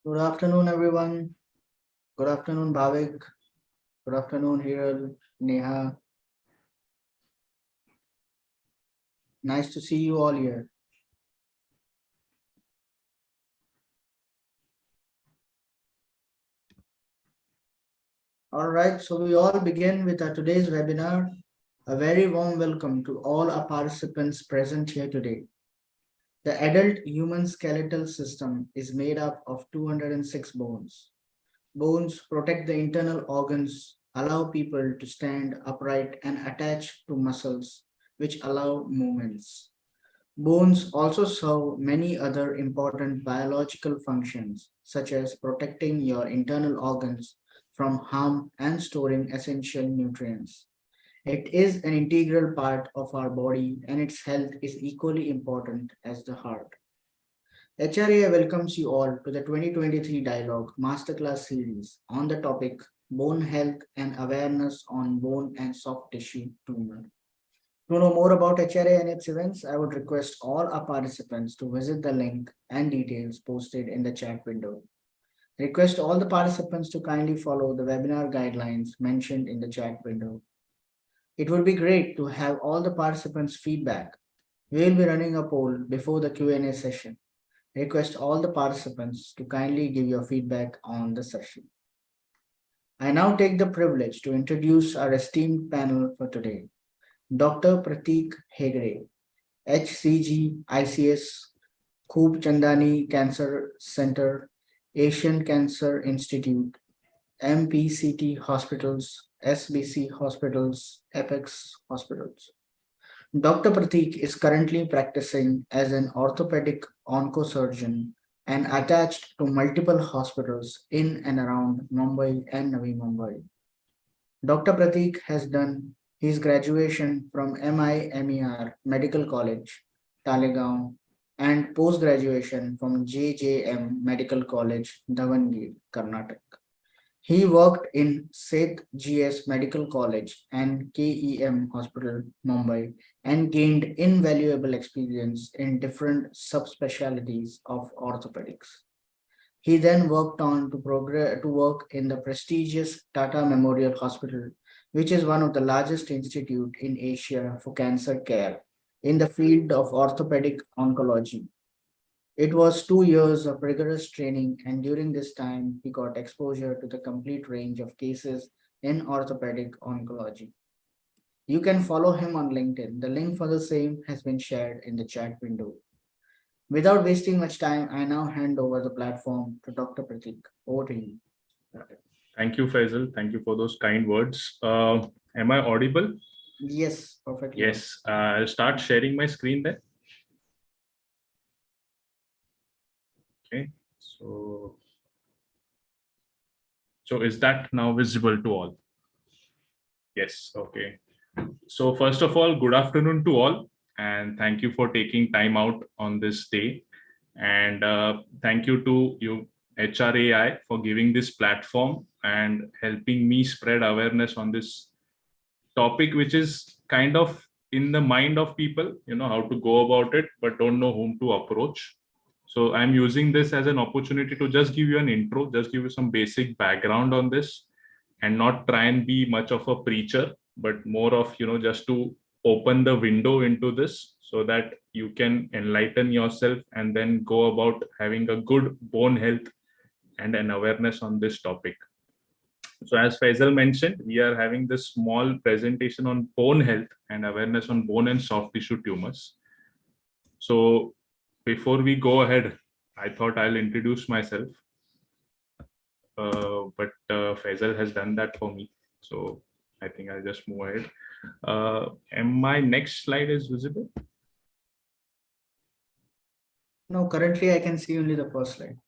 Good afternoon, everyone. Good afternoon, Bhavik. Good afternoon, Hiral, Neha. Nice to see you all here. All right, so we all begin with our today's webinar. A very warm welcome to all our participants present here today. The adult human skeletal system is made up of 206 bones. Bones protect the internal organs, allow people to stand upright, and attach to muscles, which allow movements. Bones also serve many other important biological functions, such as protecting your internal organs from harm and storing essential nutrients. It is an integral part of our body, and its health is equally important as the heart. HRA welcomes you all to the 2023 Dialogue Masterclass series on the topic Bone Health and Awareness on Bone and Soft Tissue Tumor. To know more about HRA and its events, I would request all our participants to visit the link and details posted in the chat window. Request all the participants to kindly follow the webinar guidelines mentioned in the chat window. It would be great to have all the participants' feedback. We will be running a poll before the Q&A session. Request all the participants to kindly give your feedback on the session. I now take the privilege to introduce our esteemed panel for today. Dr. Pratik Hegde, HCG ICS, Khoob Chandani Cancer Center, Asian Cancer Institute, MPCT Hospitals, SBC Hospitals, Apex Hospitals. Dr. Pratik is currently practicing as an orthopedic oncosurgeon and attached to multiple hospitals in and around Mumbai and Navi Mumbai. Dr. Pratik has done his graduation from MIMER Medical College, Talegaon, and post-graduation from JJM Medical College, Davangere, Karnataka. He worked in Seth GS Medical College and KEM Hospital, Mumbai, and gained invaluable experience in different subspecialties of orthopedics. He then worked on to work in the prestigious Tata Memorial Hospital, which is one of the largest institute in Asia for cancer care in the field of orthopedic oncology. It was 2 years of rigorous training, and during this time, he got exposure to the complete range of cases in orthopedic oncology. You can follow him on LinkedIn. The link for the same has been shared in the chat window. Without wasting much time, I now hand over the platform to Dr. Pratik. Over to you. Thank you, Faisal. Thank you for those kind words. Am I audible? Yes, perfectly. Yes, I'll start sharing my screen there. Okay, so is that now visible to all? Yes, okay. So first of all, good afternoon to all, and thank you for taking time out on this day. And thank you to you, HRAI, for giving this platform and helping me spread awareness on this topic, which is kind of in the mind of people, how to go about it, but don't know whom to approach. So I'm using this as an opportunity to just give you an intro, just give you some basic background on this, and not try and be much of a preacher, but more of, just to open the window into this so that you can enlighten yourself and then go about having a good bone health and an awareness on this topic. So as Faisal mentioned, we are having this small presentation on bone health and awareness on bone and soft tissue tumors. So before we go ahead, I thought I'll introduce myself. But Faisal has done that for me. So I think I'll just move ahead. And my next slide is visible? No, currently I can see only the first slide.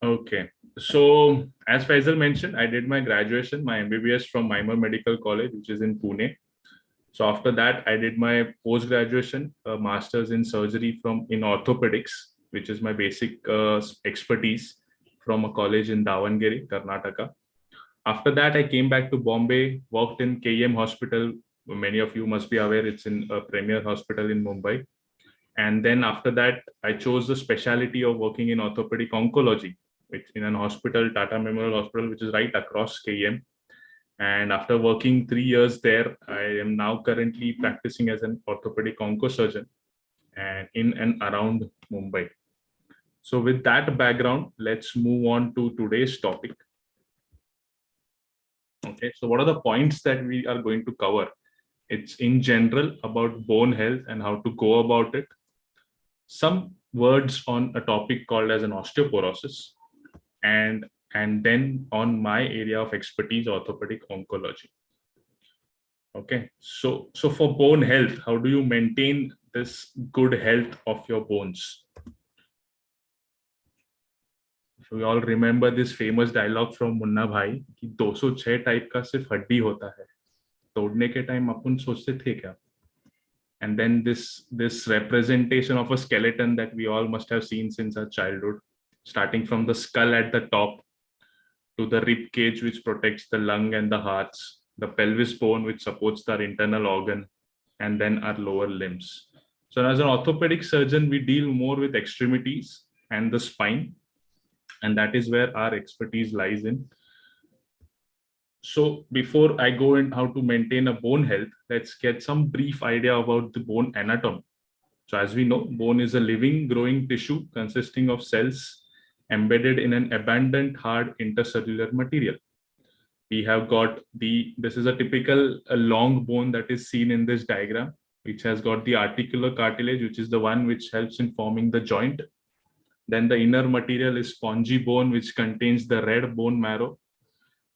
Okay. So as Faisal mentioned, I did my graduation, my MBBS from MIMER Medical College, which is in Pune. So after that, I did my post-graduation, master's in surgery in orthopedics, which is my basic expertise from a college in Davangere, Karnataka. After that, I came back to Bombay, worked in KEM Hospital. Many of you must be aware, it's in a premier hospital in Mumbai. And then after that, I chose the specialty of working in orthopedic oncology, which in an hospital, Tata Memorial Hospital, which is right across KM. And after working 3 years there, I am now currently practicing as an orthopedic oncosurgeon and in and around Mumbai. So with that background, let's move on to today's topic. Okay, so what are the points that we are going to cover? It's in general about bone health and how to go about it. Some words on a topic called as an osteoporosis, and then on my area of expertise, orthopedic oncology. Okay, so for bone health, how do you maintain this good health of your bones? So we all remember this famous dialogue from Munna भाई कि 206 type का सिर्फ हड्डी होता है, तोड़ने के time अपन सोचते थे क्या? And then this representation of a skeleton that we all must have seen since our childhood, starting from the skull at the top to the rib cage which protects the lung and the hearts, the pelvis bone which supports our internal organ, and then our lower limbs. So as an orthopedic surgeon, we deal more with extremities and the spine, and that is where our expertise lies in. So before I go in how to maintain a bone health, let's get some brief idea about the bone anatomy. So as we know, bone is a living, growing tissue consisting of cells embedded in an abundant, hard intercellular material. We have got this is a typical long bone that is seen in this diagram, which has got the articular cartilage, which is the one which helps in forming the joint. Then the inner material is spongy bone, which contains the red bone marrow.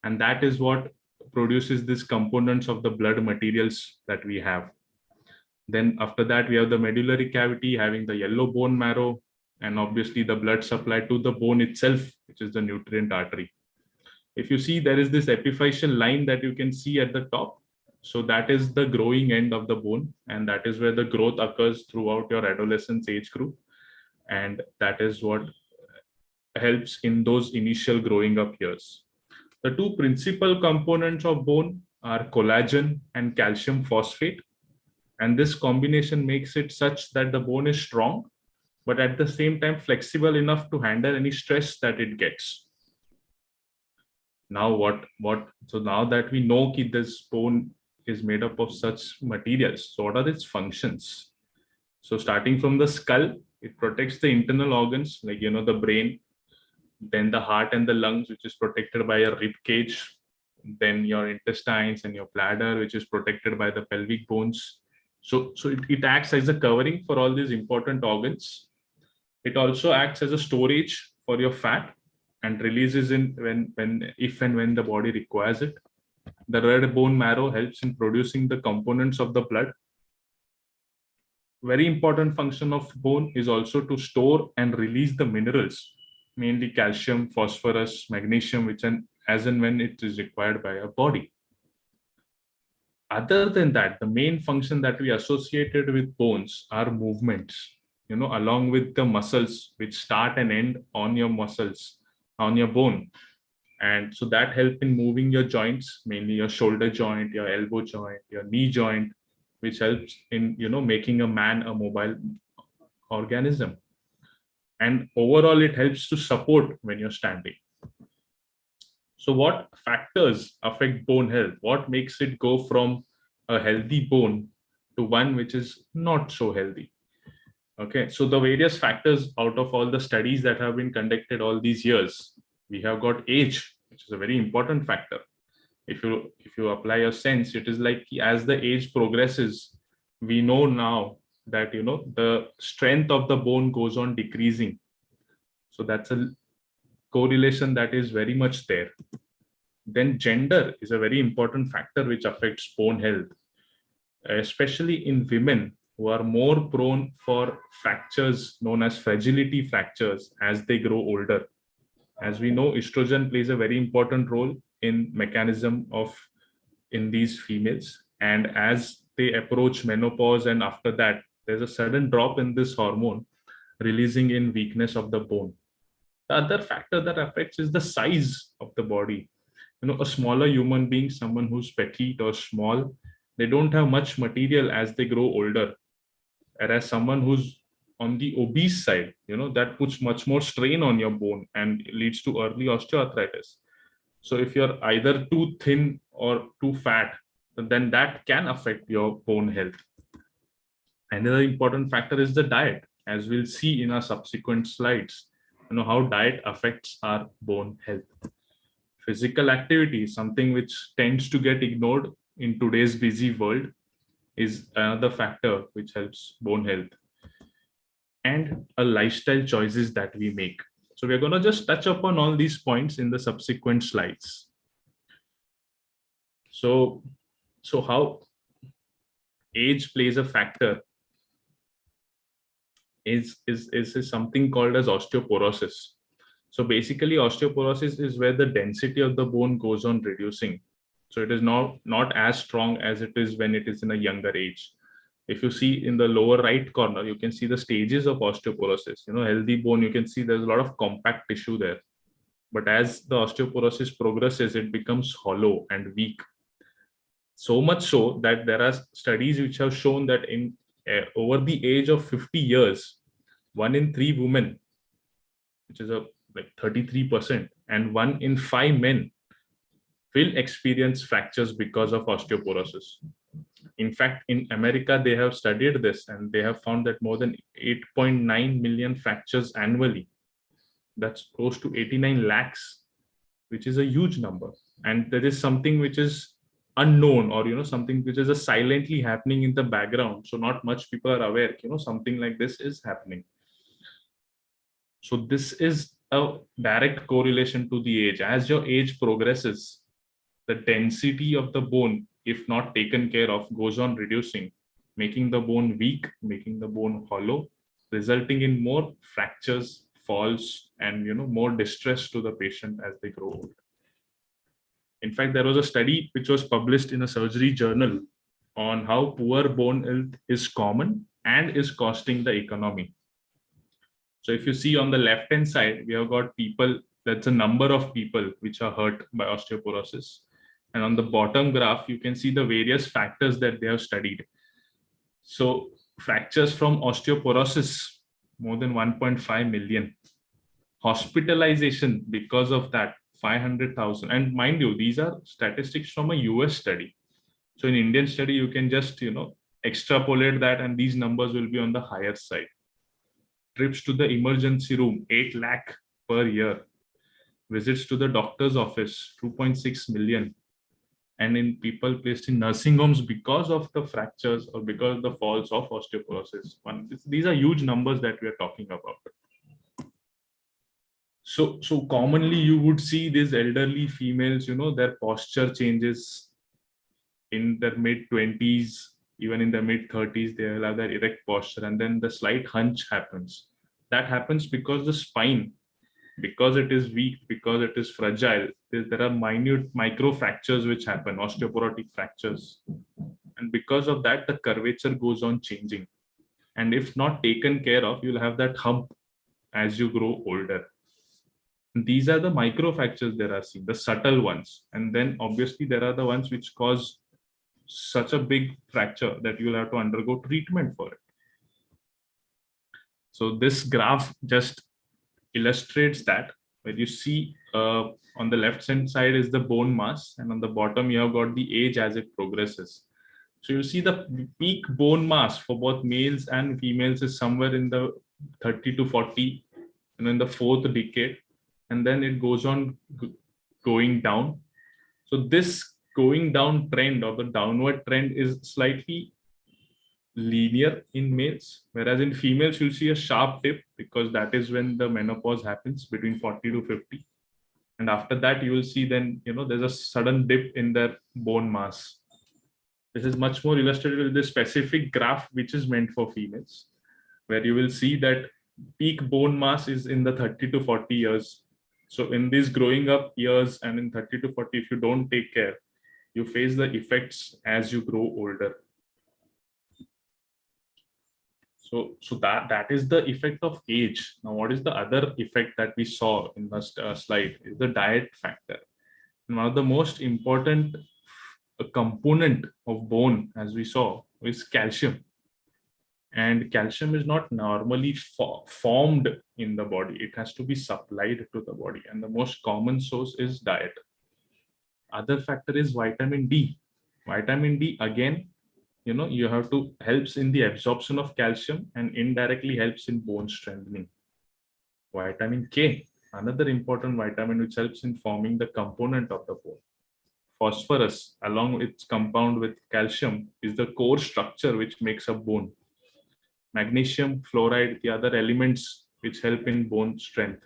And that is what produces these components of the blood materials that we have. Then after that, we have the medullary cavity having the yellow bone marrow, and obviously the blood supply to the bone itself, which is the nutrient artery. If you see, there is this epiphyseal line that you can see at the top. So that is the growing end of the bone, and that is where the growth occurs throughout your adolescence age group. And that is what helps in those initial growing up years. The two principal components of bone are collagen and calcium phosphate. And this combination makes it such that the bone is strong, but at the same time flexible enough to handle any stress that it gets. Now so now that we know that this bone is made up of such materials, so what are its functions? So starting from the skull, it protects the internal organs like the brain, then the heart and the lungs, which is protected by a rib cage, then your intestines and your bladder, which is protected by the pelvic bones. So it acts as a covering for all these important organs. It also acts as a storage for your fat and releases in if and when the body requires it. The red bone marrow helps in producing the components of the blood. Very important function of bone is also to store and release the minerals, mainly calcium, phosphorus, magnesium, which as and when it is required by our body. Other than that, the main function that we associated with bones are movements, along with the muscles which start and end on your muscles, on your bone. And so that helps in moving your joints, mainly your shoulder joint, your elbow joint, your knee joint, which helps in, making a man a mobile organism. And overall, it helps to support when you're standing. So what factors affect bone health? What makes it go from a healthy bone to one which is not so healthy? Okay, so the various factors out of all the studies that have been conducted all these years, we have got age, which is a very important factor. If you apply your sense, it is like as the age progresses, we know now that the strength of the bone goes on decreasing. So that's a correlation that is very much there. Then gender is a very important factor which affects bone health, especially in women who are more prone for fractures known as fragility fractures as they grow older. As we know, estrogen plays a very important role in mechanism in these females. And as they approach menopause and after that, there's a sudden drop in this hormone, releasing in weakness of the bone. The other factor that affects is the size of the body. A smaller human being, someone who's petite or small, they don't have much material as they grow older. Whereas someone who's on the obese side, that puts much more strain on your bone and leads to early osteoarthritis. So if you're either too thin or too fat, then that can affect your bone health. Another important factor is the diet, as we'll see in our subsequent slides, how diet affects our bone health. Physical activity, something which tends to get ignored in today's busy world, is another factor which helps bone health. And a lifestyle choices that we make. So we're going to just touch upon all these points in the subsequent slides. So how age plays a factor is something called as osteoporosis. So basically, osteoporosis is where the density of the bone goes on reducing. So it is not as strong as it is when it is in a younger age. If you see in the lower right corner, you can see the stages of osteoporosis. Healthy bone, you can see there's a lot of compact tissue there. But as the osteoporosis progresses, it becomes hollow and weak. So much so that there are studies which have shown that in over the age of 50 years, 1 in 3 women, which is like 33%, and 1 in 5 men will experience fractures because of osteoporosis. In fact, in America, they have studied this and they have found that more than 8.9 million fractures annually. That's close to 89 lakhs, which is a huge number. And there is something which is unknown, or something which is silently happening in the background. So not much people are aware, something like this is happening. So this is a direct correlation to the age. As your age progresses, the density of the bone, if not taken care of, goes on reducing, making the bone weak, making the bone hollow, resulting in more fractures, falls, and more distress to the patient as they grow old. In fact, there was a study which was published in a surgery journal on how poor bone health is common and is costing the economy. So if you see on the left-hand side, we have got people, that's a number of people which are hurt by osteoporosis. And on the bottom graph, you can see the various factors that they have studied. So fractures from osteoporosis, more than 1.5 million. Hospitalization because of that, 500,000. And mind you, these are statistics from a US study. So in Indian study, you can just, extrapolate that and these numbers will be on the higher side. Trips to the emergency room, 8 lakh per year. Visits to the doctor's office, 2.6 million. And in people placed in nursing homes because of the fractures or because of the falls of osteoporosis. These are huge numbers that we are talking about. So commonly you would see these elderly females, their posture changes in their mid-20s, even in their mid-30s, they will have that erect posture, and then the slight hunch happens. That happens because the spine, because it is weak, because it is fragile, there are minute micro fractures which happen, osteoporotic fractures. And because of that, the curvature goes on changing. And if not taken care of, you'll have that hump as you grow older. These are the micro fractures there are seen, the subtle ones. And then obviously there are the ones which cause such a big fracture that you'll have to undergo treatment for it. So this graph just illustrates that, where you see on the left hand side is the bone mass, and on the bottom you have got the age as it progresses. So you see the peak bone mass for both males and females is somewhere in the 30 to 40, and in the fourth decade, and then it goes on going down. So this going down trend or the downward trend is slightly linear in males, whereas in females you'll see a sharp dip because that is when the menopause happens between 40 to 50. And after that you will see then, there's a sudden dip in their bone mass. This is much more illustrated with the specific graph which is meant for females, where you will see that peak bone mass is in the 30 to 40 years. So in these growing up years and in 30 to 40, if you don't take care, you face the effects as you grow older. So that is the effect of age. Now, what is the other effect that we saw in the slide is the diet factor. And one of the most important component of bone, as we saw, is calcium. And calcium is not normally formed in the body. It has to be supplied to the body. And the most common source is diet. Other factor is vitamin D. Vitamin D, again, you have to helps in the absorption of calcium and indirectly helps in bone strengthening. Vitamin K, another important vitamin which helps in forming the component of the bone. Phosphorus, along with its compound with calcium, is the core structure which makes a bone. Magnesium, fluoride, the other elements which help in bone strength,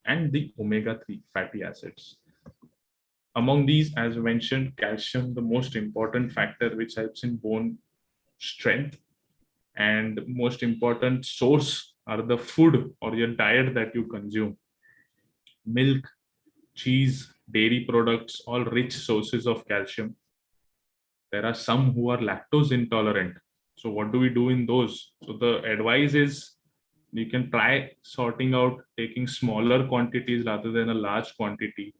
and the omega-3 fatty acids. Among these, as mentioned, calcium, the most important factor which helps in bone strength, and most important source are the food or your diet that you consume. Milk, cheese, dairy products, all rich sources of calcium. There are some who are lactose intolerant. So what do we do in those? So the advice is you can try sorting out taking smaller quantities rather than a large quantity.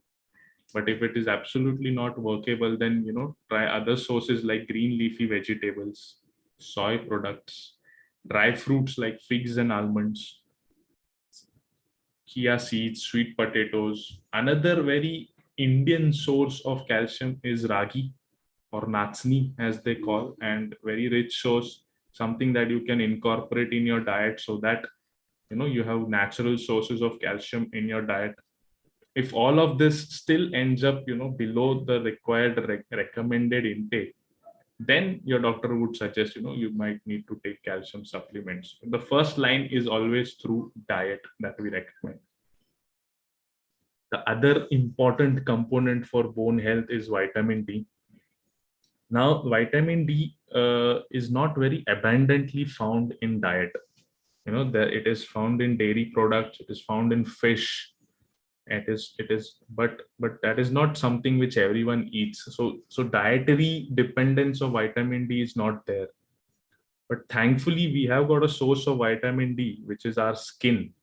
But if it is absolutely not workable, then try other sources like green leafy vegetables, soy products, dry fruits like figs and almonds, chia seeds, sweet potatoes. Another very Indian source of calcium is ragi or natsni as they call, and very rich source, something that you can incorporate in your diet so that you have natural sources of calcium in your diet. If all of this still ends up below the required recommended intake, then your doctor would suggest you might need to take calcium supplements. The first line is always through diet that we recommend. The other important component for bone health is vitamin D. Now, vitamin D is not very abundantly found in diet. That it is found in dairy products, it is found in fish. But that is not something which everyone eats. So dietary dependence of vitamin D is not there. But thankfully, we have got a source of vitamin D, which is our skin.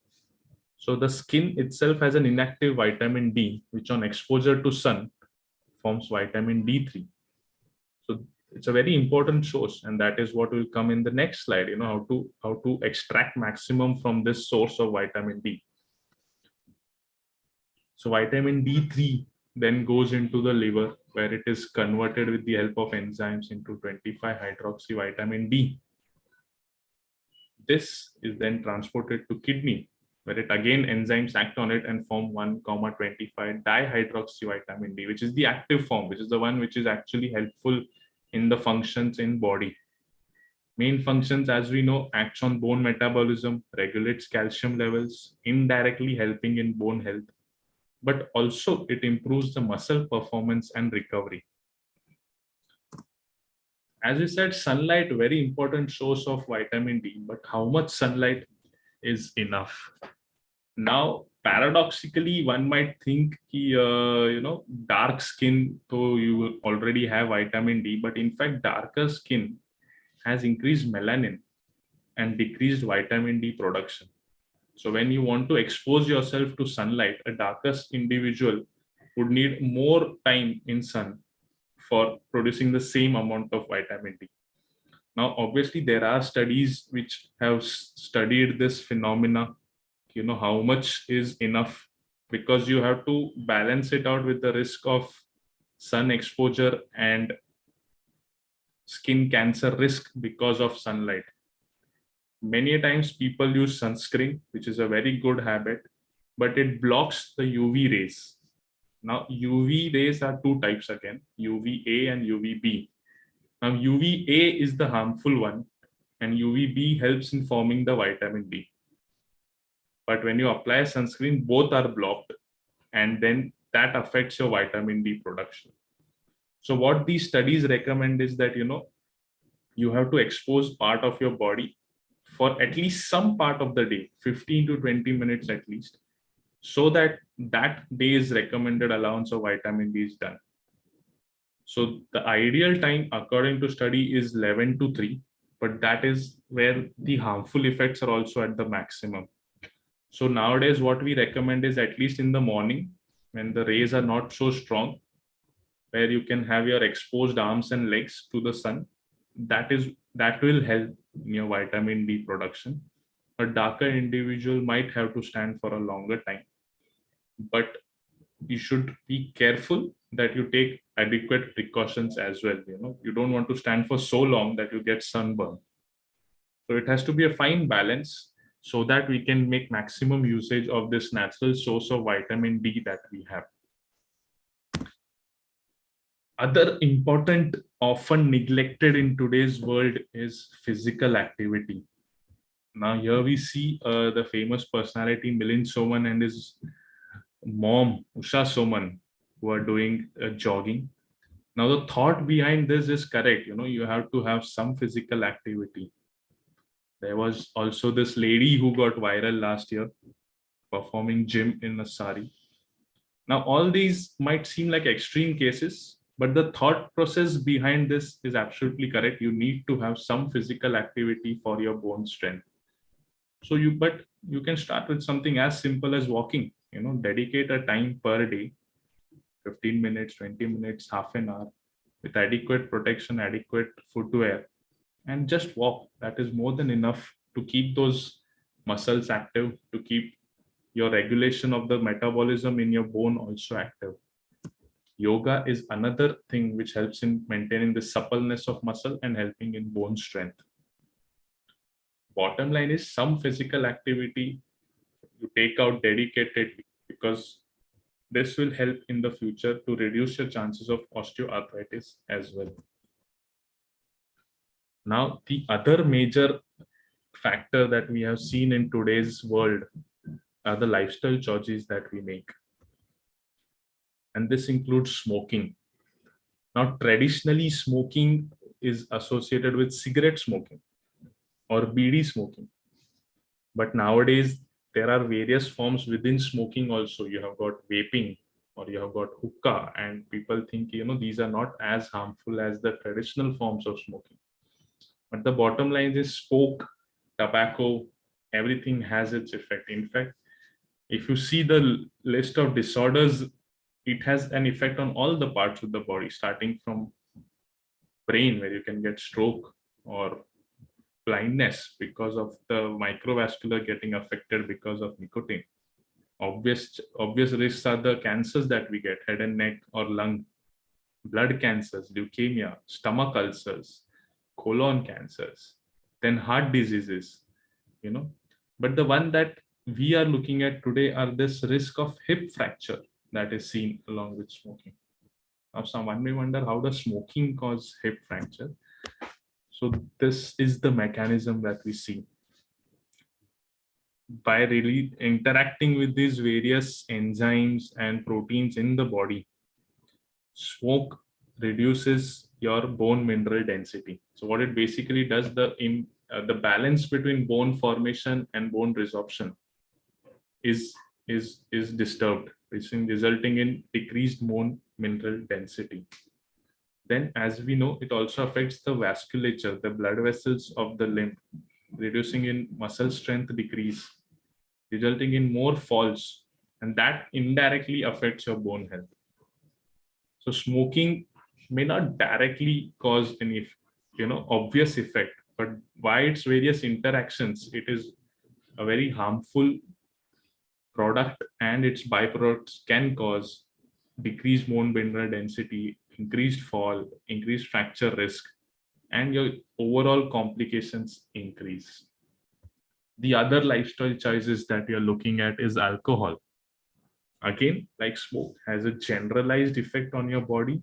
So the skin itself has an inactive vitamin D, which on exposure to sun forms vitamin D3. So it's a very important source, and that is what will come in the next slide. How to extract maximum from this source of vitamin D. So vitamin D3 then goes into the liver, where it is converted with the help of enzymes into 25-hydroxy vitamin D. This is then transported to kidney, where it again enzymes act on it and form 1,25 dihydroxy vitamin D, which is the active form, which is the one which is actually helpful in the functions in body. Main functions, as we know, acts on bone metabolism, regulates calcium levels, indirectly helping in bone health, but also it improves the muscle performance and recovery. As we said, sunlight, very important source of vitamin D, but how much sunlight is enough? Now, paradoxically, one might think, dark skin, so you will already have vitamin D, but in fact, darker skin has increased melanin and decreased vitamin D production. So when you want to expose yourself to sunlight, a darker individual would need more time in sun for producing the same amount of vitamin D. Now, obviously, there are studies which have studied this phenomena, how much is enough, because you have to balance it out with the risk of sun exposure and skin cancer risk because of sunlight. Many times people use sunscreen, which is a very good habit, but it blocks the UV rays. Now, UV rays are two types again, UVA and UVB. Now, UVA is the harmful one, and UVB helps in forming the vitamin D. But when you apply sunscreen, both are blocked, and then that affects your vitamin D production. So what these studies recommend is that, you have to expose part of your body for at least some part of the day, 15 to 20 minutes at least, so that that day's recommended allowance of vitamin D is done. So the ideal time, according to study, is 11 to 3, but that is where the harmful effects are also at the maximum. So nowadays, what we recommend is at least in the morning, when the rays are not so strong, where you can have your exposed arms and legs to the sun. That will help in your vitamin D production. A darker individual might have to stand for a longer time, but you should be careful that you take adequate precautions as well. You don't want to stand for so long that you get sunburn. So it has to be a fine balance so that we can make maximum usage of this natural source of vitamin D that we have. Other important, often neglected in today's world is physical activity. Now here we see the famous personality Milind Soman and his mom Usha Soman, who are doing jogging. Now the thought behind this is correct. You have to have some physical activity. There was also this lady who got viral last year performing gym in a sari. Now all these might seem like extreme cases, but the thought process behind this is absolutely correct. You need to have some physical activity for your bone strength. But you can start with something as simple as walking. Dedicate a time per day, 15 minutes, 20 minutes, half an hour, with adequate protection, adequate footwear, and just walk. That is more than enough to keep those muscles active, to keep your regulation of the metabolism in your bone also active. Yoga is another thing which helps in maintaining the suppleness of muscle and helping in bone strength. Bottom line is some physical activity you take out dedicatedly, because this will help in the future to reduce your chances of osteoarthritis as well. Now, the other major factor that we have seen in today's world are the lifestyle choices that we make. And this includes smoking. Now, traditionally, smoking is associated with cigarette smoking or BD smoking. But nowadays, there are various forms within smoking also. You have got vaping or you have got hookah, and people think, these are not as harmful as the traditional forms of smoking. But the bottom line is smoke, tobacco, everything has its effect. In fact, if you see the list of disorders, it has an effect on all the parts of the body, starting from brain, where you can get stroke or blindness because of the microvascular getting affected because of nicotine. Obvious risks are the cancers that we get: head and neck or lung, blood cancers, leukemia, stomach ulcers, colon cancers, then heart diseases. you know but the one that we are looking at today are this risk of hip fracture that is seen along with smoking. Now someone may wonder, how does smoking cause hip fracture? So this is the mechanism that we see. By really interacting with these various enzymes and proteins in the body, smoke reduces your bone mineral density. So what it basically does, the balance between bone formation and bone resorption is disturbed, which is resulting in decreased bone mineral density. Then, as we know, it also affects the vasculature, the blood vessels of the limb, reducing in muscle strength decrease, resulting in more falls, and that indirectly affects your bone health. So smoking may not directly cause any obvious effect, but by its various interactions, it is a very harmful product, and its byproducts can cause decreased bone mineral density, increased fall, increased fracture risk, and your overall complications increase. The other lifestyle choices that you're looking at is alcohol. Again, like smoke, has a generalized effect on your body,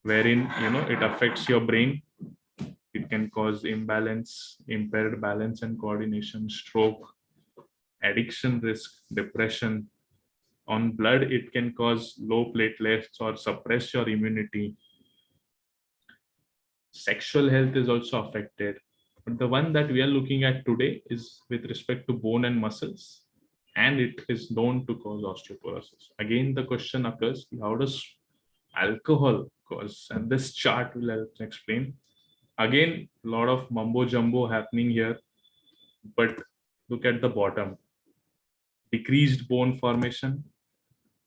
wherein it affects your brain. It can cause imbalance, impaired balance and coordination, stroke, addiction risk, depression. On blood, it can cause low platelets or suppress your immunity. Sexual health is also affected. But the one that we are looking at today is with respect to bone and muscles, and it is known to cause osteoporosis. Again, the question occurs, how does alcohol cause? And this chart will help explain. Again, a lot of mumbo jumbo happening here, but look at the bottom. Decreased bone formation,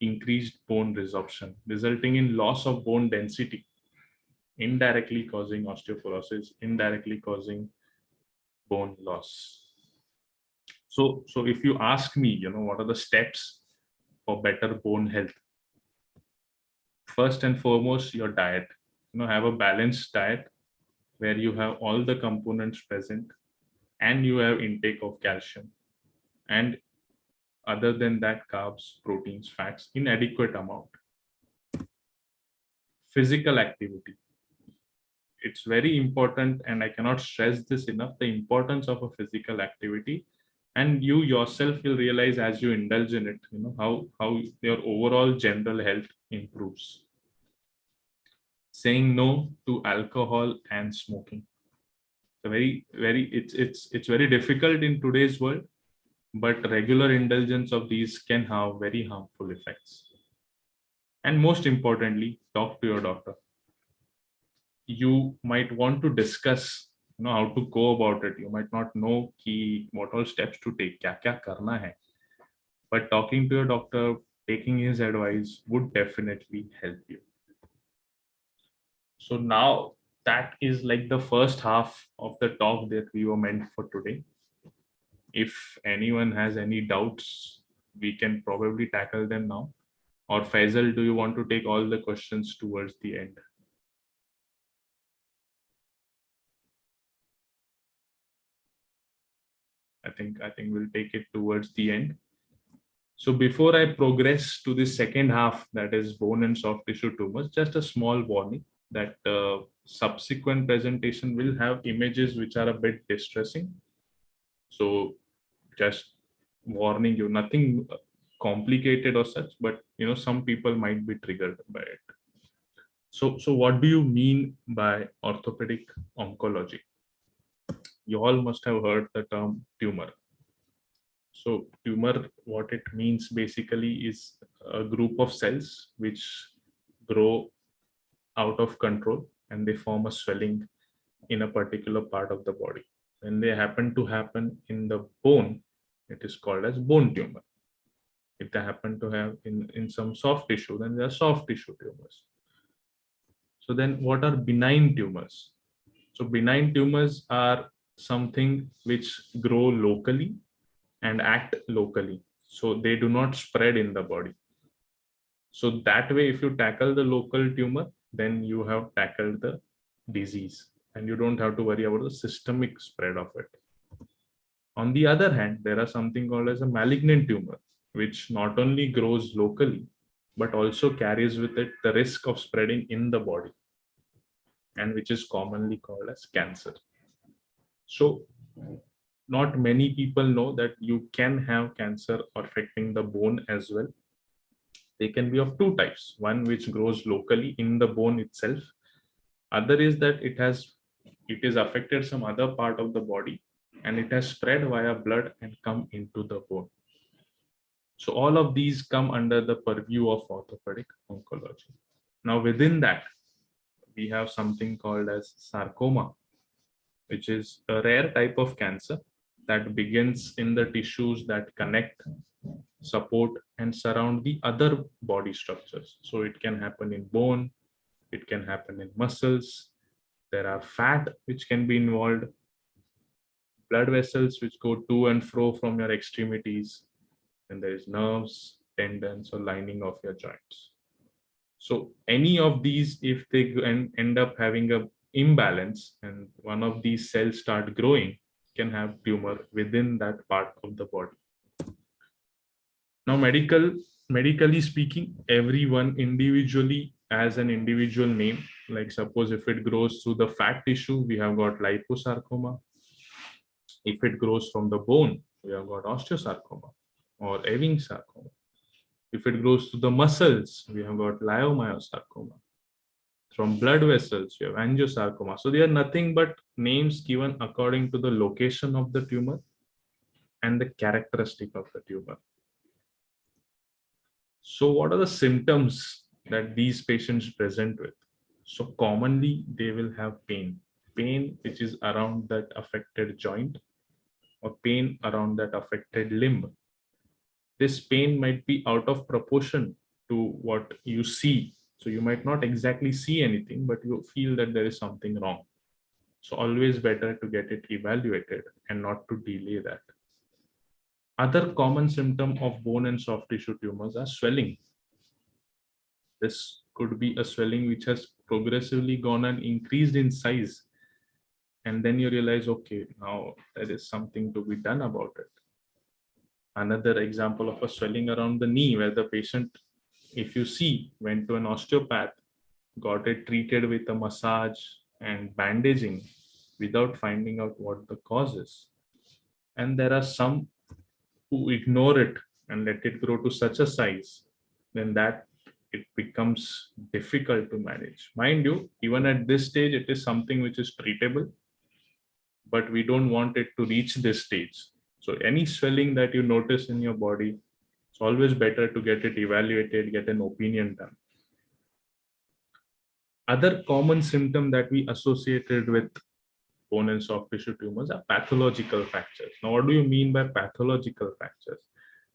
increased bone resorption, resulting in loss of bone density, indirectly causing osteoporosis, indirectly causing bone loss. So if you ask me, what are the steps for better bone health? First and foremost, your diet. Have a balanced diet where you have all the components present and you have intake of calcium, and other than that, carbs, proteins, fats in adequate amount. Physical activity, it's very important, and I cannot stress this enough, the importance of a physical activity. And you yourself will realize as you indulge in it, how your overall general health improves. Saying no to alcohol and smoking, so it's very difficult in today's world, but regular indulgence of these can have very harmful effects. And most importantly, talk to your doctor. You might want to discuss how to go about it. You might not know ki what all steps to take, kya karna hai, but talking to your doctor, taking his advice would definitely help you. So now that is like the first half of the talk that we were meant for today. If anyone has any doubts, we can probably tackle them now. Or Faisal, do you want to take all the questions towards the end? I think we'll take it towards the end. So before I progress to the second half, that is bone and soft tissue tumors, just a small warning that subsequent presentation will have images which are a bit distressing. So just warning you, nothing complicated or such, but some people might be triggered by it. So what do you mean by orthopedic oncology? You all must have heard the term tumor. So tumor, what it means basically is a group of cells which grow out of control and they form a swelling in a particular part of the body. When they happen to happen in the bone, it is called as bone tumor. If they happen to have in some soft tissue, then they are soft tissue tumors. So then what are benign tumors? So benign tumors are something which grow locally and act locally. So they do not spread in the body. So that way, if you tackle the local tumor, then you have tackled the disease and you don't have to worry about the systemic spread of it. On the other hand, there are something called as a malignant tumor, which not only grows locally, but also carries with it the risk of spreading in the body, and which is commonly called as cancer. So not many people know that you can have cancer affecting the bone as well. They can be of two types. One which grows locally in the bone itself. Other is that it is affected some other part of the body and it has spread via blood and come into the bone. So all of these come under the purview of orthopedic oncology. Now within that, we have something called as sarcoma, which is a rare type of cancer that begins in the tissues that connect, support, and surround the other body structures. So it can happen in bone, it can happen in muscles, there are fat which can be involved, blood vessels which go to and fro from your extremities, and there is nerves, tendons, or lining of your joints. So any of these, if they end up having a imbalance and one of these cells start growing, can have tumor within that part of the body. Now medically speaking, everyone individually has an individual name. Like suppose if it grows through the fat tissue, we have got liposarcoma. If it grows from the bone, we have got osteosarcoma or Ewing sarcoma. If it grows to the muscles, we have got leiomyosarcoma. From blood vessels, you have angiosarcoma. So they are nothing but names given according to the location of the tumor and the characteristic of the tumor. So what are the symptoms that these patients present with? So commonly they will have pain which is around that affected joint or pain around that affected limb. This pain might be out of proportion to what you see. So you might not exactly see anything, but you feel that there is something wrong. So always better to get it evaluated and not to delay that. Other common symptom of bone and soft tissue tumors are swelling. This could be a swelling which has progressively gone and increased in size. And then you realize, okay, now there is something to be done about it. Another example of a swelling around the knee, where the patient, if you see, went to an osteopath, got it treated with a massage and bandaging without finding out what the cause is. And there are some who ignore it and let it grow to such a size, then that it becomes difficult to manage. Mind you, even at this stage, it is something which is treatable, but we don't want it to reach this stage. So any swelling that you notice in your body, it's always better to get it evaluated, get an opinion done. Other common symptom that we associated with bone and soft tissue tumors are pathological fractures. Now, what do you mean by pathological fractures?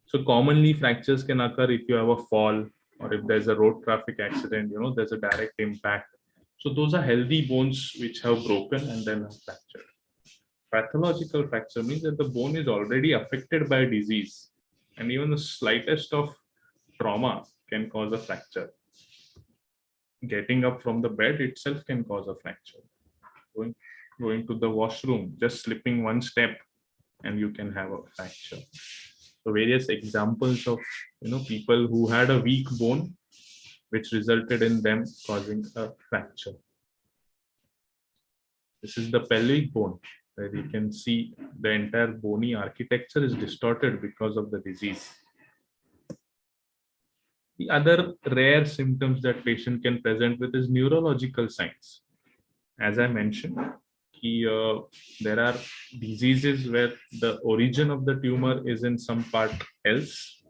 So commonly fractures can occur if you have a fall or if there's a road traffic accident, there's a direct impact. So those are healthy bones which have broken and then have fractured. Pathological fracture means that the bone is already affected by disease, and even the slightest of trauma can cause a fracture. Getting up from the bed itself can cause a fracture. Going, going to the washroom, just slipping one step, and you can have a fracture. So various examples of people who had a weak bone, which resulted in them causing a fracture. This is the pelvic bone, where you can see the entire bony architecture is distorted because of the disease. The other rare symptoms that patient can present with is neurological signs. As I mentioned, there are diseases where the origin of the tumor is in some part else,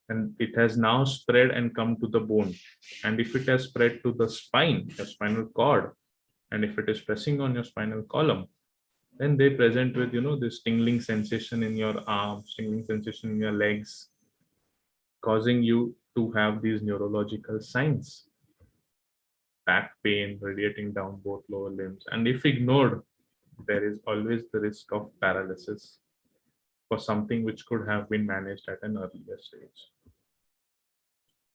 and it has now spread and come to the bone. And if it has spread to the spine, your spinal cord, and if it is pressing on your spinal column, then they present with this tingling sensation in your arms, tingling sensation in your legs, causing you to have these neurological signs. Back pain radiating down both lower limbs, and if ignored, there is always the risk of paralysis for something which could have been managed at an earlier stage.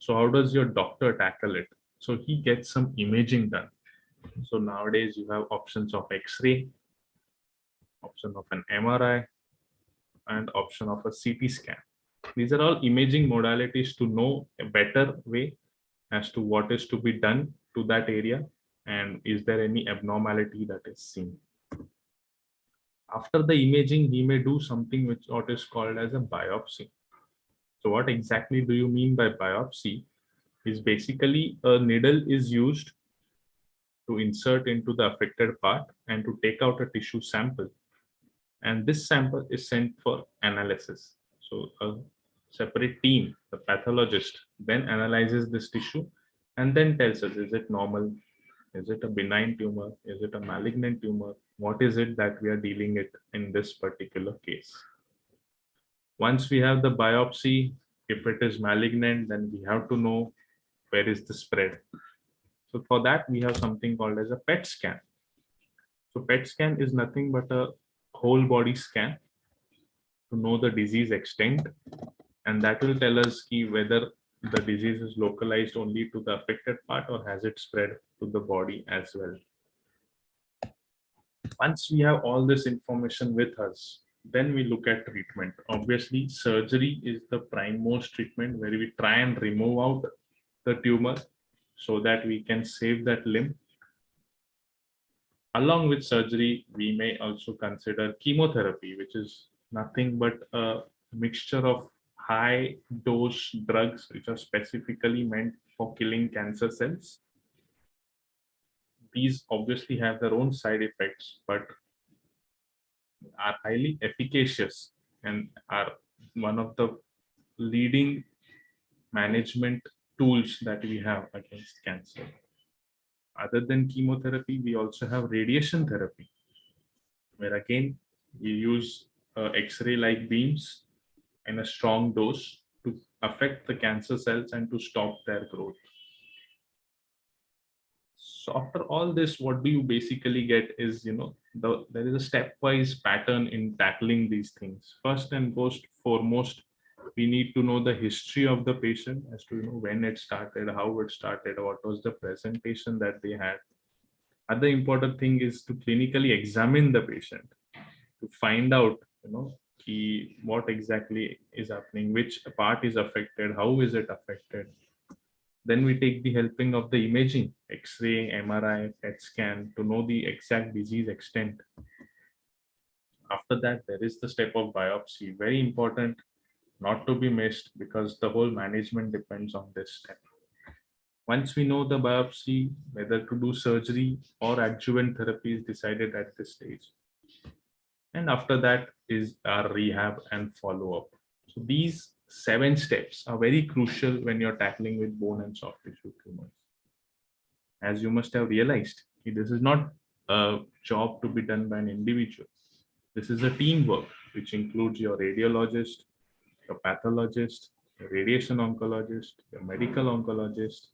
So how does your doctor tackle it? So he gets some imaging done. So nowadays you have options of X-ray, option of an MRI, and option of a CT scan. These are all imaging modalities to know a better way as to what is to be done to that area and is there any abnormality that is seen. After the imaging, he may do something which what is called as a biopsy. So what exactly do you mean by biopsy? Is basically a needle is used to insert into the affected part and to take out a tissue sample. And this sample is sent for analysis. So a separate team, the pathologist, then analyzes this tissue and then tells us, is it normal? Is it a benign tumor? Is it a malignant tumor? What is it that we are dealing with in this particular case? Once we have the biopsy, if it is malignant, then we have to know where is the spread. So for that, we have something called as a PET scan. So PET scan is nothing but a whole body scan to know the disease extent, and that will tell us whether the disease is localized only to the affected part or has it spread to the body as well. Once we have all this information with us, then we look at treatment. Obviously, surgery is the primemost treatment, where we try and remove out the tumor so that we can save that limb. Along with surgery, we may also consider chemotherapy, which is nothing but a mixture of high dose drugs which are specifically meant for killing cancer cells. These obviously have their own side effects, but are highly efficacious and are one of the leading management tools that we have against cancer. Other than chemotherapy, we also have radiation therapy, where again we use X-ray like beams in a strong dose to affect the cancer cells and to stop their growth. So after all this, what do you basically get is, there is a stepwise pattern in tackling these things. First and foremost, we need to know the history of the patient as to when it started, how it started, what was the presentation that they had. Other important thing is to clinically examine the patient to find out what exactly is happening, which part is affected, how is it affected. Then we take the helping of the imaging, X-ray, MRI, PET scan to know the exact disease extent. After that, there is the step of biopsy, very important, not to be missed, because the whole management depends on this step. Once we know the biopsy, whether to do surgery or adjuvant therapy is decided at this stage. And after that is our rehab and follow-up. So these 7 steps are very crucial when you're tackling with bone and soft tissue tumors. As you must have realized, this is not a job to be done by an individual. This is a teamwork, which includes your radiologist, your pathologist, your radiation oncologist, your medical oncologist,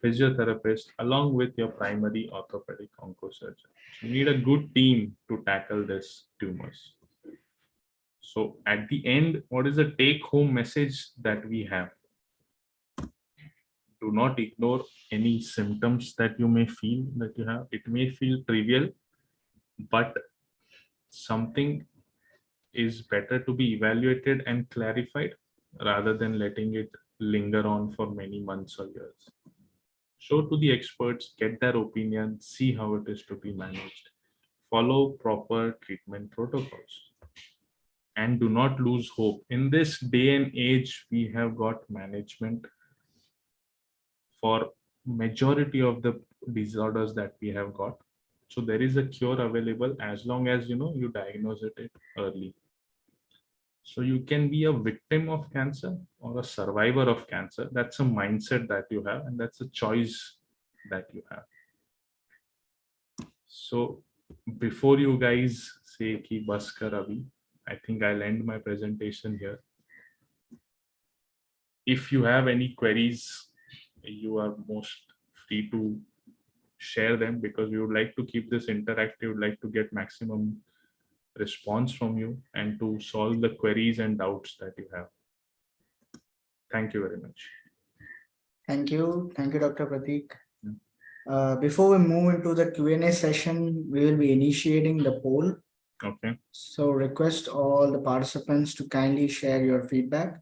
physiotherapist, along with your primary orthopedic oncosurgeon. You need a good team to tackle these tumors. So at the end, what is the take-home message that we have? Do not ignore any symptoms that you may feel that you have. It may feel trivial, but something is better to be evaluated and clarified rather than letting it linger on for many months or years. Show to the experts, get their opinion, see how it is to be managed. Follow proper treatment protocols. And do not lose hope. In this day and age, we have got management for majority of the disorders that we have got. So there is a cure available as long as you diagnose it early. So you can be a victim of cancer or a survivor of cancer. That's a mindset that you have, and that's a choice that you have. So before you guys say ki bas kar abhi, I think I'll end my presentation here. If you have any queries, you are most free to share them, because we would like to keep this interactive, would like to get maximum response from you and to solve the queries and doubts that you have. Thank you very much. Thank you, Dr. Pratik. Yeah. Before we move into the Q&A session, we will be initiating the poll. Okay. So request all the participants to kindly share your feedback.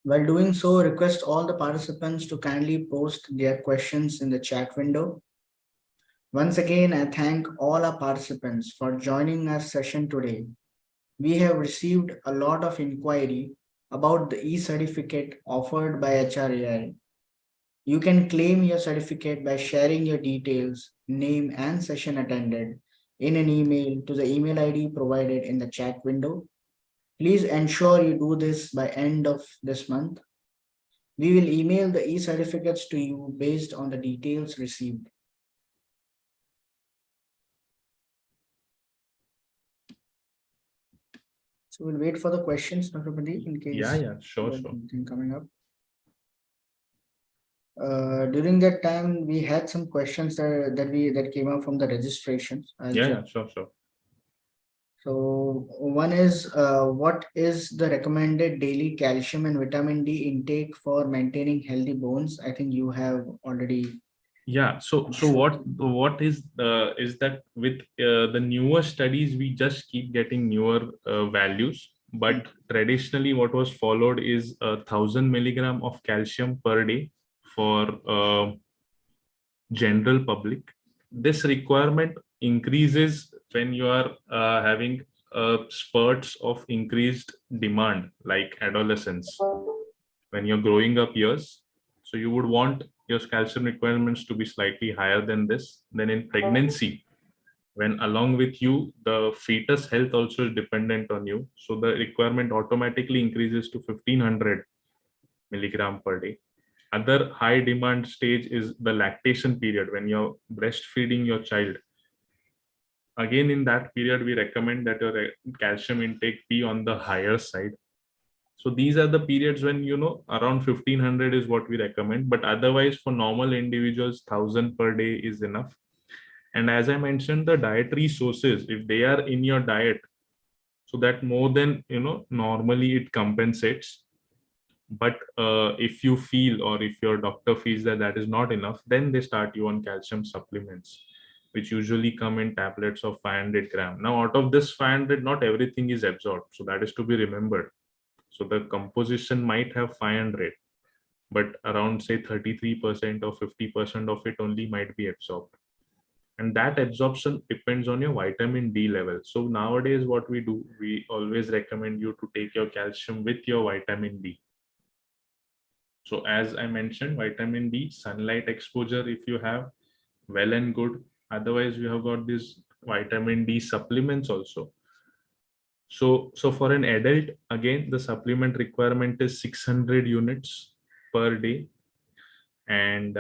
While doing so, request all the participants to kindly post their questions in the chat window. Once again, I thank all our participants for joining our session today. We have received a lot of inquiry about the e-certificate offered by HRAI. You can claim your certificate by sharing your details, name and session attended in an email to the email ID provided in the chat window. Please ensure you do this by end of this month. We will email the e-certificates to you based on the details received. So we'll wait for the questions, Dr. Pradeep, in case sure. something coming up. During that time, we had some questions that came up from the registrations. Sure. So one is, what is the recommended daily calcium and vitamin D intake for maintaining healthy bones? I think you have already. Yeah. So what is that with the newer studies, we just keep getting newer values. But traditionally, what was followed is 1,000 milligram of calcium per day for general public. This requirement increases when you are having spurts of increased demand, like adolescence, when you're growing up years. So you would want your calcium requirements to be slightly higher than this. Then in pregnancy, when along with you, the fetus health also is dependent on you. So the requirement automatically increases to 1,500 milligram per day. Other high demand stage is the lactation period, when you're breastfeeding your child. Again, in that period, we recommend that your calcium intake be on the higher side. So these are the periods when, around 1500 is what we recommend, but otherwise for normal individuals, 1000 per day is enough. And as I mentioned, the dietary sources, if they are in your diet, so that more than, normally it compensates. But if you feel, or if your doctor feels that that is not enough, then they start you on calcium supplements, which usually come in tablets of 500 gram. Now out of this 500, not everything is absorbed, so that is to be remembered. So the composition might have 500, but around say 33% or 50% of it only might be absorbed. And that absorption depends on your vitamin D level. So nowadays what we do, we always recommend you to take your calcium with your vitamin D. So as I mentioned, vitamin D, sunlight exposure, if you have, well and good. Otherwise, we have got these vitamin D supplements also. So for an adult, again, the supplement requirement is 600 units per day. And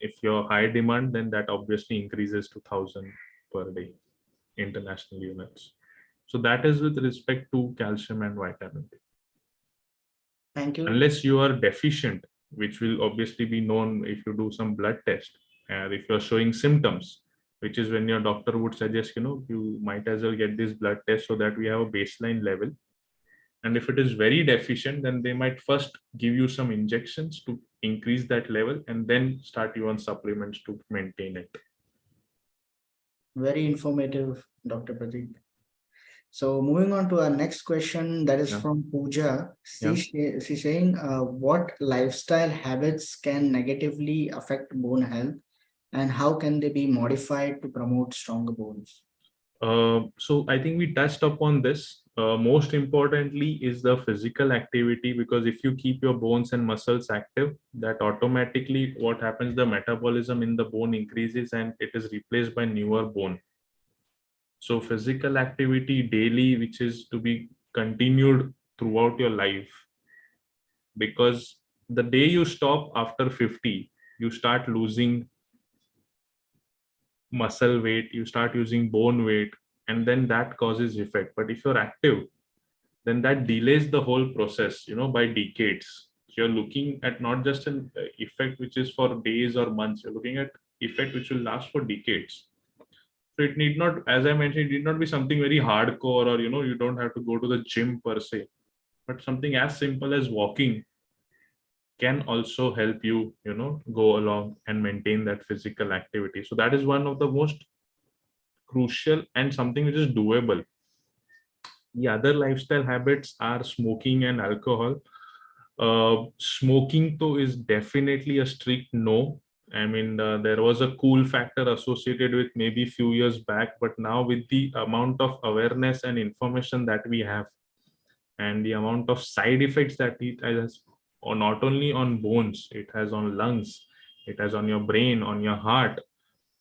if you're high demand, then that obviously increases to 1000 per day, international units. So that is with respect to calcium and vitamin D. Thank you. Unless you are deficient, which will obviously be known if you do some blood test, and if you're showing symptoms, which is when your doctor would suggest, you might as well get this blood test so that we have a baseline level. And if it is very deficient, then they might first give you some injections to increase that level and then start you on supplements to maintain it. Very informative, Dr. Pradeep. So moving on to our next question, that is Yeah. from Pooja. Yeah. She's saying, what lifestyle habits can negatively affect bone health, and how can they be modified to promote stronger bones? So I think we touched upon this. Most importantly is the physical activity, because if you keep your bones and muscles active, that automatically what happens, the metabolism in the bone increases and it is replaced by newer bone. So physical activity daily, which is to be continued throughout your life, because the day you stop after 50, you start losing muscle weight, you start using bone weight, and then that causes effect. But if you're active, then that delays the whole process, by decades. So you're looking at not just an effect which is for days or months, you're looking at effect which will last for decades. So it need not, as I mentioned, it need not be something very hardcore, or you don't have to go to the gym per se, but something as simple as walking can also help you, go along and maintain that physical activity. So that is one of the most crucial and something which is doable. The other lifestyle habits are smoking and alcohol. Smoking though is definitely a strict no. I mean, there was a cool factor associated with maybe few years back, but now with the amount of awareness and information that we have, and the amount of side effects that it has, or not only on bones, it has on lungs, it has on your brain, on your heart.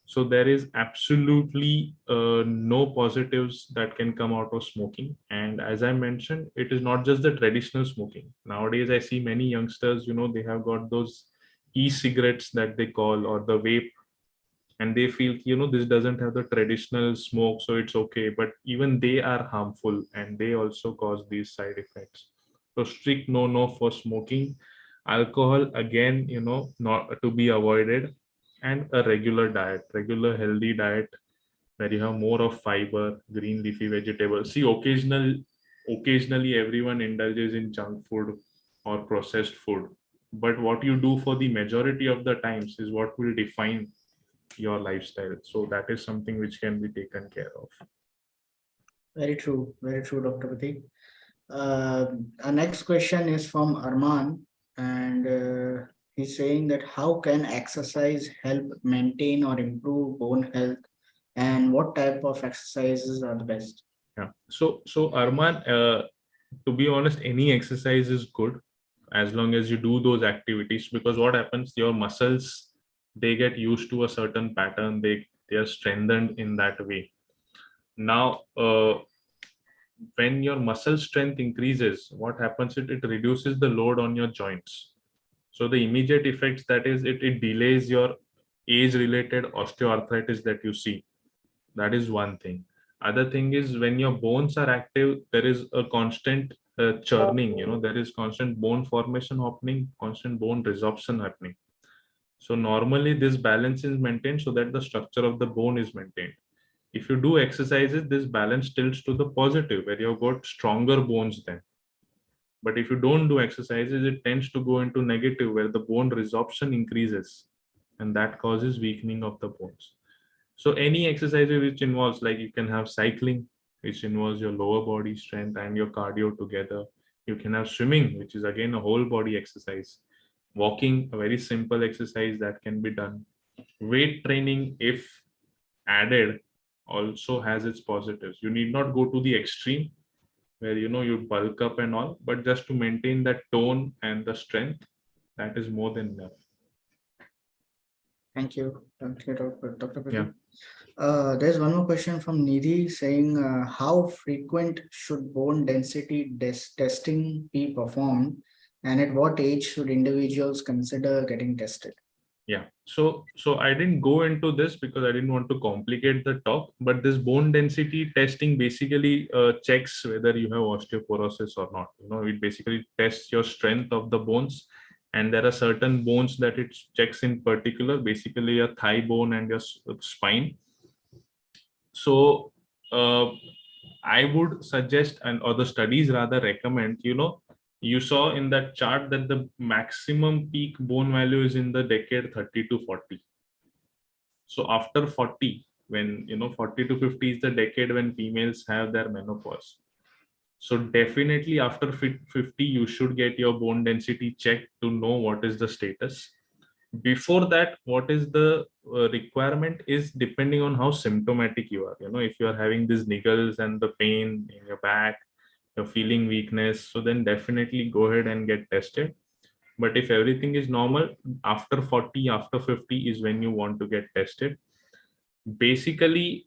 So there is absolutely no positives that can come out of smoking. And as I mentioned, it is not just the traditional smoking. Nowadays, I see many youngsters, they have got those e-cigarettes that they call, or the vape, and they feel, this doesn't have the traditional smoke, so it's okay. But even they are harmful and they also cause these side effects. So strict no for smoking. Alcohol, again, not to be avoided. And a regular healthy diet, where you have more of fiber, green leafy vegetables. See, occasionally everyone indulges in junk food or processed food, but what you do for the majority of the times is what will define your lifestyle. So that is something which can be taken care of. Very true, Dr. Pradeep. Our next question is from Arman, and he's saying that how can exercise help maintain or improve bone health, and what type of exercises are the best? Yeah. So Arman, to be honest, any exercise is good as long as you do those activities, because what happens, your muscles, they get used to a certain pattern, they are strengthened in that way. Now, when your muscle strength increases, what happens, it reduces the load on your joints. So the immediate effects, that is, it delays your age related osteoarthritis that you see. That is one thing. Other thing is, when your bones are active, there is a constant churning, there is constant bone formation happening, constant bone resorption happening. So normally this balance is maintained so that the structure of the bone is maintained. If you do exercises, this balance tilts to the positive, where you've got stronger bones then. But if you don't do exercises, it tends to go into negative, where the bone resorption increases, and that causes weakening of the bones. So any exercise which involves, like you can have cycling, which involves your lower body strength and your cardio together. You can have swimming, which is again a whole body exercise. Walking, a very simple exercise that can be done. Weight training, if added, also has its positives. You need not go to the extreme where you bulk up and all, but just to maintain that tone and the strength, that is more than enough. Thank you. Thank you, Dr. Yeah. Pradeep. There's one more question from Nidhi saying, how frequent should bone density testing be performed, and at what age should individuals consider getting tested? Yeah, so I didn't go into this because I didn't want to complicate the talk, but this bone density testing basically checks whether you have osteoporosis or not. It basically tests your strength of the bones, and there are certain bones that it checks in particular, basically your thigh bone and your spine. So I would suggest, and or the studies rather recommend, you saw in that chart that the maximum peak bone value is in the decade 30 to 40. So after 40, when 40 to 50 is the decade when females have their menopause. So definitely after 50, you should get your bone density checked to know what is the status. Before that, what is the requirement is depending on how symptomatic you are. If you are having these niggles and the pain in your back, you're feeling weakness, so then definitely go ahead and get tested. But if everything is normal, after 40, after 50 is when you want to get tested. Basically,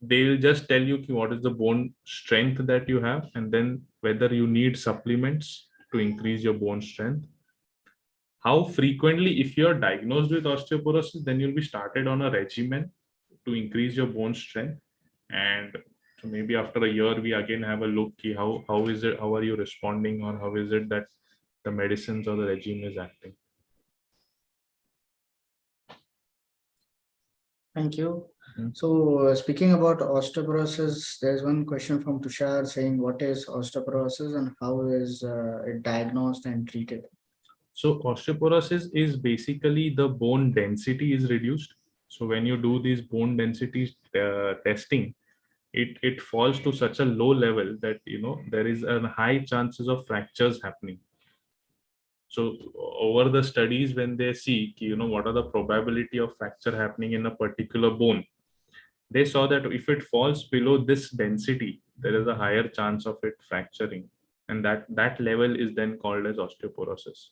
they will just tell you what is the bone strength that you have, and then whether you need supplements to increase your bone strength. How frequently, if you're diagnosed with osteoporosis, then you'll be started on a regimen to increase your bone strength. And so maybe after a year, we again have a look, how is it, how are you responding, or how is it that the medicines or the regime is acting. Thank you. So speaking about osteoporosis, there's one question from Tushar saying, what is osteoporosis and how is it diagnosed and treated? So osteoporosis is basically the bone density is reduced. So when you do these bone density testing, it falls to such a low level that there is a high chances of fractures happening. So over the studies, when they see what are the probability of fracture happening in a particular bone, they saw that if it falls below this density, there is a higher chance of it fracturing, and that level is then called as osteoporosis.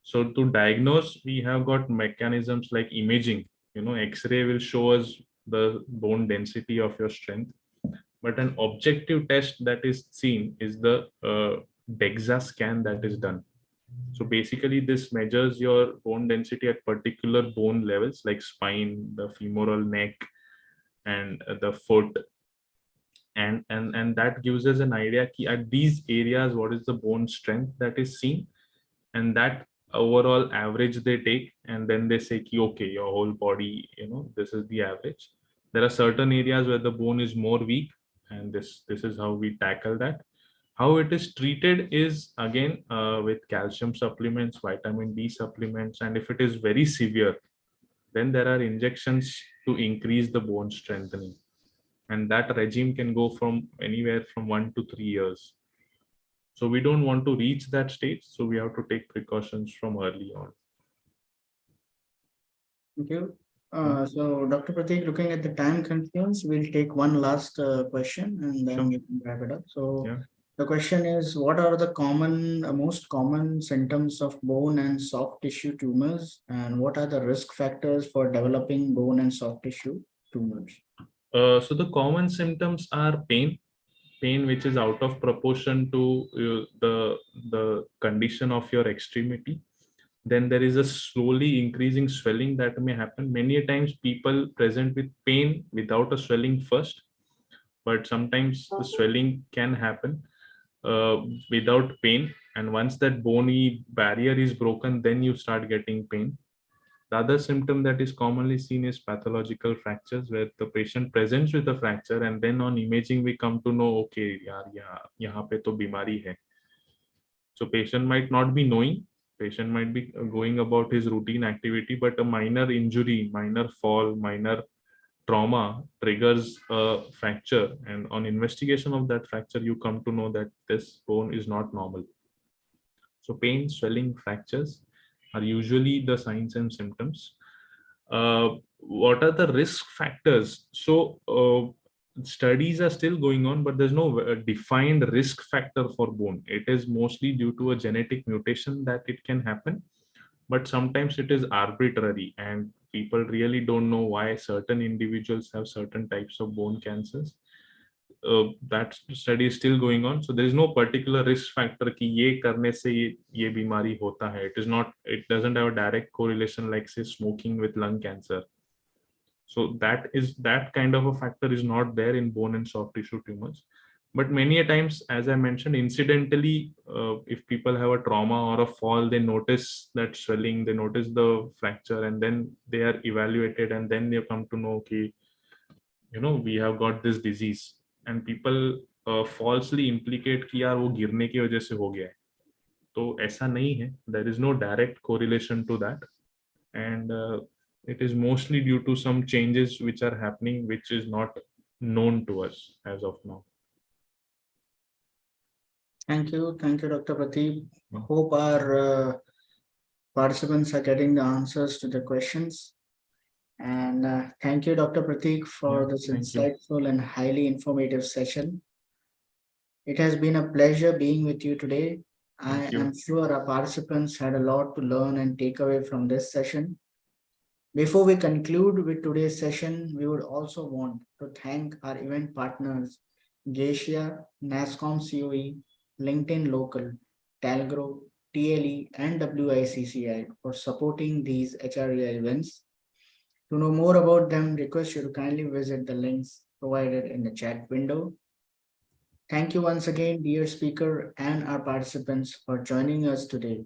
So to diagnose, we have got mechanisms like imaging. X-ray will show us the bone density of your strength, but an objective test that is seen is the DEXA scan that is done. So basically, this measures your bone density at particular bone levels like spine, the femoral neck, and the foot, and that gives us an idea at these areas what is the bone strength that is seen, and that overall average they take, and then they say okay, your whole body, this is the average. There are certain areas where the bone is more weak, and this is how we tackle that. How it is treated is again with calcium supplements, vitamin D supplements, and if it is very severe, then there are injections to increase the bone strengthening, and that regime can go from anywhere from 1 to 3 years. So we don't want to reach that stage, so we have to take precautions from early on. Thank you. So Dr. Pratik, looking at the time constraints, we'll take one last question and then we can wrap it up. So the question is, what are the most common symptoms of bone and soft tissue tumors, and what are the risk factors for developing bone and soft tissue tumors? So the common symptoms are pain which is out of proportion to the condition of your extremity. Then there is a slowly increasing swelling that may happen. Many times people present with pain without a swelling first, but sometimes the swelling can happen. uh, without pain, and once that bony barrier is broken, then you start getting pain. The other symptom that is commonly seen is pathological fractures, where the patient presents with a fracture, and then on imaging we come to know, okay, yaar, यहाँ पे तो बीमारी है. So patient might not be knowing, patient might be going about his routine activity, but a minor injury, minor fall, minor trauma triggers a fracture, and on investigation of that fracture, you come to know that this bone is not normal. So pain, swelling, fractures are usually the signs and symptoms. What are the risk factors? So studies are still going on, but there's no defined risk factor for bone. It is mostly due to a genetic mutation that it can happen, but sometimes it is arbitrary, and people really don't know why certain individuals have certain types of bone cancers. That study is still going on, so there is no particular risk factor कि ये करने से ये बीमारी होता है. It is not, it doesn't have a direct correlation like say smoking with lung cancer. So that kind of a factor is not there in bone and soft tissue tumors. But many a times, as I mentioned, incidentally, if people have a trauma or a fall, they notice that swelling, they notice the fracture, and then they are evaluated, and then they come to know, okay, we have got this disease. And people falsely implicate कि यार वो गिरने की वजह से हो गया है. तो ऐसा नहीं है. There is no direct correlation to that, and it is mostly due to some changes which are happening, which is not known to us as of now. Thank you, Dr. Prateep. Hope our participants are getting the answers to the questions. And thank you, Dr. Prateek, for this insightful and highly informative session. It has been a pleasure being with you today. I am sure our participants had a lot to learn and take away from this session. Before we conclude with today's session, we would also want to thank our event partners, Geisha, NASCOM COE, LinkedIn Local, Talgro, TLE, and WICCI for supporting these HREI events. To know more about them, request you to kindly visit the links provided in the chat window. Thank you once again, dear speaker and our participants, for joining us today.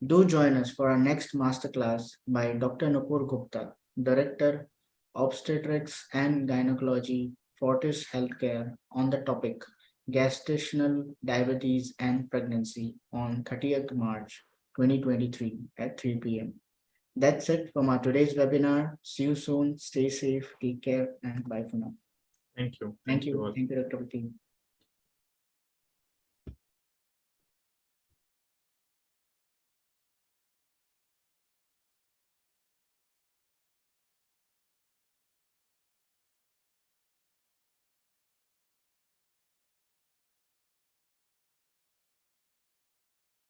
Do join us for our next masterclass by Dr. Nupur Gupta, Director, Obstetrics and Gynecology, Fortis Healthcare, on the topic Gestational Diabetes and Pregnancy on 30th March 2023 at 3 p.m. That's it from our today's webinar. See you soon. Stay safe, take care, and bye for now. Thank you. Thank you, Dr. Prateek.